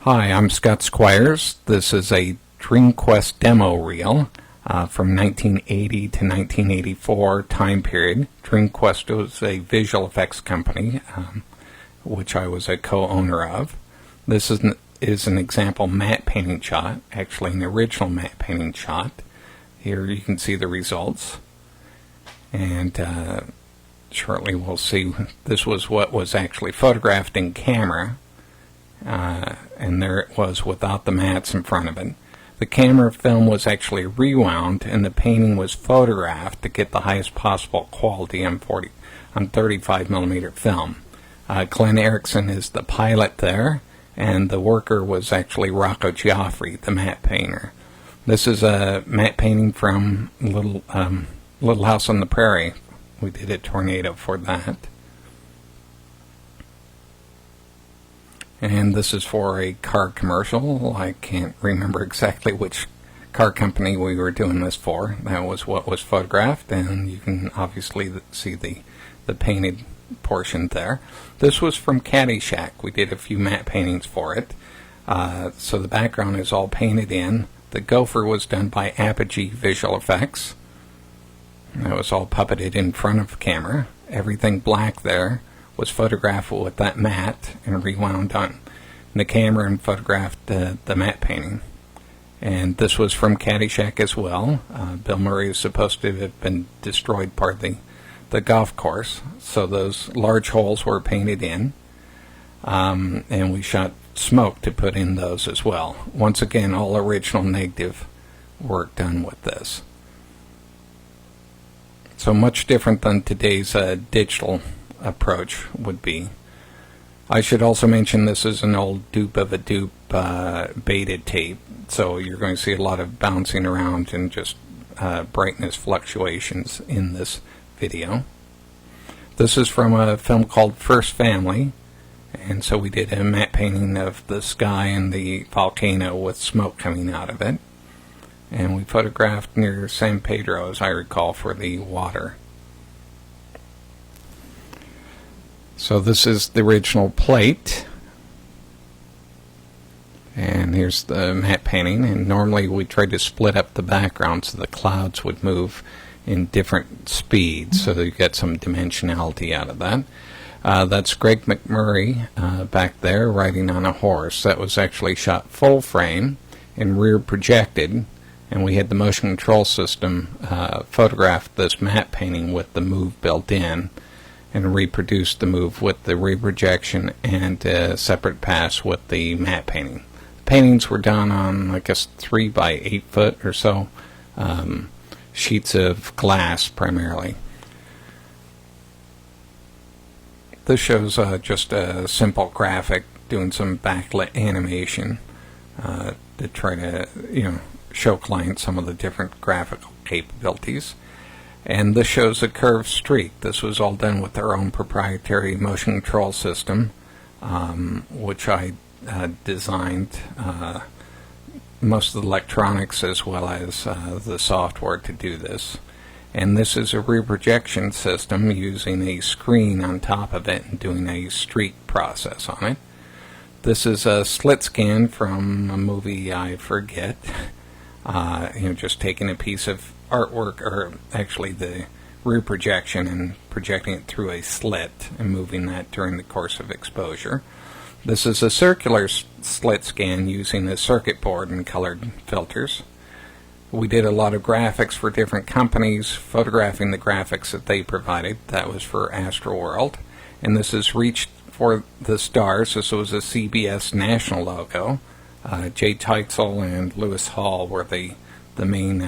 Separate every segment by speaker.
Speaker 1: Hi, I'm Scott Squires. This is a DreamQuest demo reel from 1980 to 1984 time period. DreamQuest was a visual effects company, which I was a co-owner of. This is an example matte painting shot, actually an original matte painting shot. Here you can see the results. And shortly we'll see this was what was actually photographed in camera. And there it was without the mats in front of it. The camera film was actually rewound and the painting was photographed to get the highest possible quality on 35mm film. Glenn Erickson is the pilot there, and the worker was actually Rocco Giaffre, the matte painter. This is a matte painting from Little House on the Prairie. We did a tornado for that. And this is for a car commercial. I can't remember exactly which car company we were doing this for. That was what was photographed, and you can obviously see the painted portion there. This was from Caddy Shack. We did a few matte paintings for it. So the background is all painted in. The gopher was done by Apogee Visual Effects. That was all puppeted in front of the camera. Everything black there was photographed with that matte and rewound on the camera and photographed the matte painting. And this was from Caddy Shack as well. Bill Murray is supposed to have been destroyed part of the golf course, so those large holes were painted in. And we shot smoke to put in those as well. Once again, all original negative work done with this. So much different than today's digital approach would be. I should also mention this is an old dupe of a dupe beta tape, so you're going to see a lot of bouncing around and just brightness fluctuations in this video. This is from a film called First Family, and so we did a matte painting of the sky and the volcano with smoke coming out of it, and we photographed near San Pedro, as I recall, for the water. So this is the original plate, and here's the matte painting. And normally we try to split up the background so the clouds would move in different speeds so that you get some dimensionality out of that. That's Greg McMurray back there riding on a horse. That was actually shot full frame and rear projected, and we had the motion control system photograph this matte painting with the move built in, and reproduce the move with the reprojection and a separate pass with the matte painting. The paintings were done on, I guess, 3 by 8 foot or so sheets of glass primarily. This shows just a simple graphic doing some backlit animation to try to, show clients some of the different graphical capabilities. And this shows a curved streak. This was all done with our own proprietary motion control system, which I designed most of the electronics as well as the software to do this. And this is a reprojection system using a screen on top of it and doing a streak process on it. This is a slit scan from a movie I forget. Just taking a piece of artwork, or actually the rear projection, and projecting it through a slit and moving that during the course of exposure. This is a circular slit scan using a circuit board and colored filters. We did a lot of graphics for different companies, photographing the graphics that they provided. That was for Astroworld. And this is Reach for the Stars. This was a CBS national logo. Jay Teitzel and Lewis Hall were the main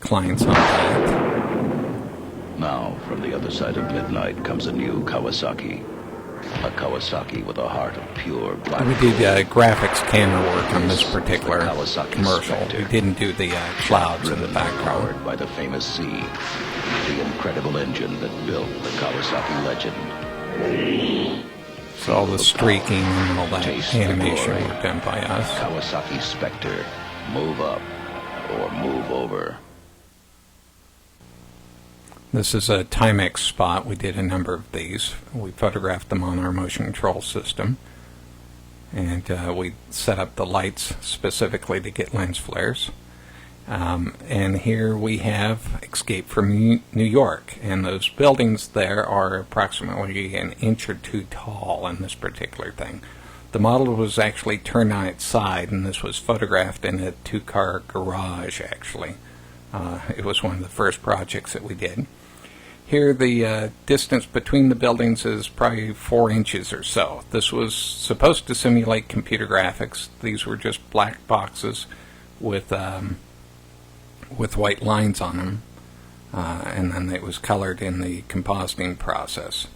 Speaker 1: clients on that.
Speaker 2: Now, from the other side of midnight comes a new Kawasaki. A Kawasaki with a heart of pure black.
Speaker 1: We did graphics camera work on this particular commercial.
Speaker 2: Spectre.
Speaker 1: We didn't do the clouds in the background.
Speaker 2: Powered by the famous sea, the incredible engine that built the Kawasaki legend.
Speaker 1: So all the streaking and all that
Speaker 2: Taste the
Speaker 1: animation
Speaker 2: glory.
Speaker 1: were done by us.
Speaker 2: Kawasaki Spectre. Move up or move over.
Speaker 1: This is a Timex spot. We did a number of these. We photographed them on our motion control system. And we set up the lights specifically to get lens flares. And here we have Escape from New York, and those buildings there are approximately an inch or two tall in this particular thing. The model was actually turned on its side, and this was photographed in a two-car garage, actually. It was one of the first projects that we did. Here the distance between the buildings is probably 4 inches or so. This was supposed to simulate computer graphics. These were just black boxes with white lines on them, and then it was colored in the compositing process.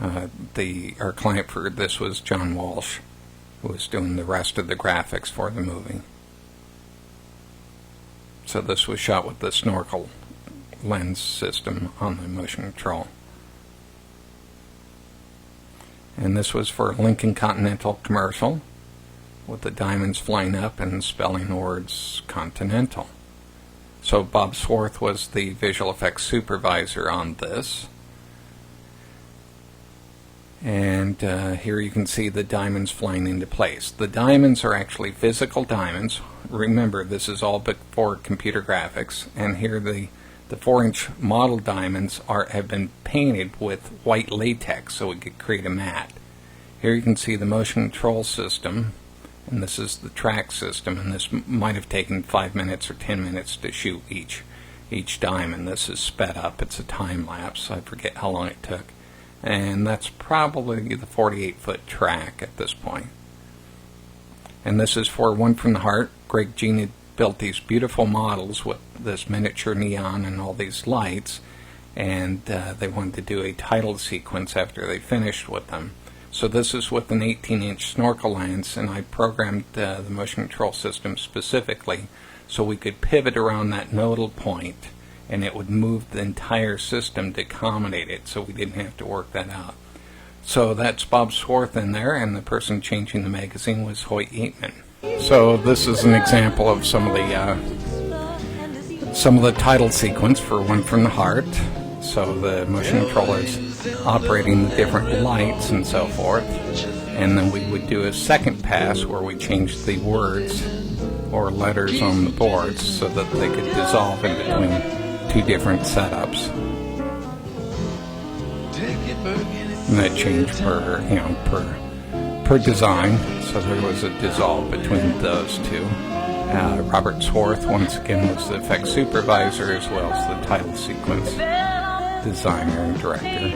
Speaker 1: Our client for this was John Walsh, who was doing the rest of the graphics for the movie. So this was shot with the snorkel lens system on the motion control. And this was for a Lincoln Continental commercial, with the diamonds flying up and spelling the words Continental. So Bob Swarth was the visual effects supervisor on this. And here you can see the diamonds flying into place. The diamonds are actually physical diamonds. Remember, this is all before computer graphics. And here the 4-inch model diamonds have been painted with white latex so we could create a matte. Here you can see the motion control system, and this is the track system, and this might have taken 5 minutes or 10 minutes to shoot each diamond. This is sped up. It's a time lapse. I forget how long it took. And that's probably the 48-foot track at this point. And this is for One from the Heart. Greg Jean had built these beautiful models with this miniature neon and all these lights, and they wanted to do a title sequence after they finished with them. So this is with an 18-inch snorkel lens, and I programmed the motion control system specifically so we could pivot around that nodal point, and it would move the entire system to accommodate it, so we didn't have to work that out. So that's Bob Swarth in there, and the person changing the magazine was Hoyt Yateman. So this is an example of some of the title sequence for One from the Heart. So the motion controller is operating the different lights and so forth, and then we would do a second pass where we changed the words or letters on the boards so that they could dissolve in between two different setups. And that changed per design, so there was a dissolve between those two. Robert Swarth, once again, was the effects supervisor as well as the title sequence designer and director.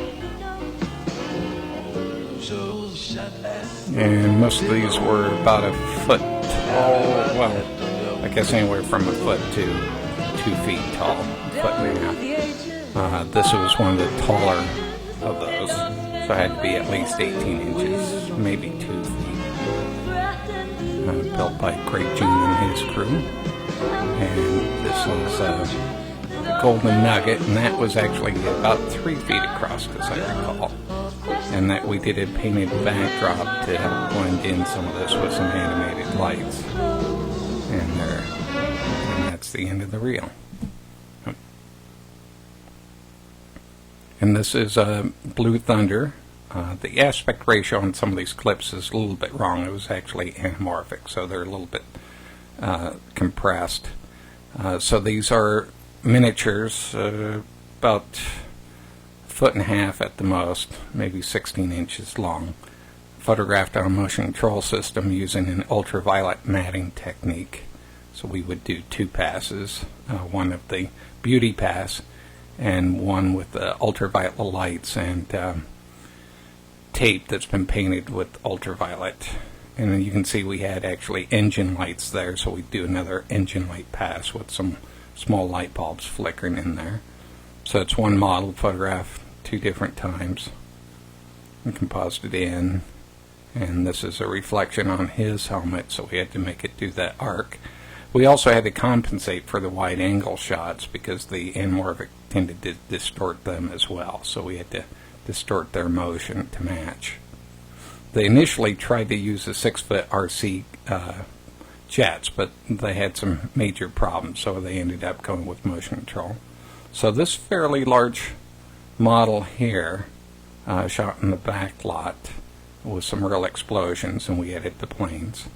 Speaker 1: And most of these were about a foot tall, well, I guess anywhere from a foot to 2 feet tall, foot and a half. This was one of the taller of those, so it had to be at least 18 inches, maybe 2 feet. Built by Greg Jean and his crew. And this was the Golden Nugget, and that was actually about 3 feet across, as I recall. And that we did a painted backdrop to help blend in some of this with some animated lights. And that's the end of the reel. And this is Blue Thunder. The aspect ratio on some of these clips is a little bit wrong. It was actually anamorphic, so they're a little bit compressed. So these are miniatures, about a foot and a half at the most, maybe 16 inches long, photographed on a motion control system using an ultraviolet matting technique. So we would do 2 passes, one of the beauty pass and one with the ultraviolet lights and tape that's been painted with ultraviolet. And then you can see we had actually engine lights there, so we do another engine light pass with some small light bulbs flickering in there. So it's one model photographed 2 different times and composited in. And this is a reflection on his helmet, so we had to make it do that arc. We also had to compensate for the wide angle shots because the anamorphic tended to distort them as well, so we had to distort their motion to match. They initially tried to use a 6-foot RC jets, but they had some major problems, so they ended up going with motion control. So this fairly large model here, shot in the back lot, with some real explosions, and we edit the planes.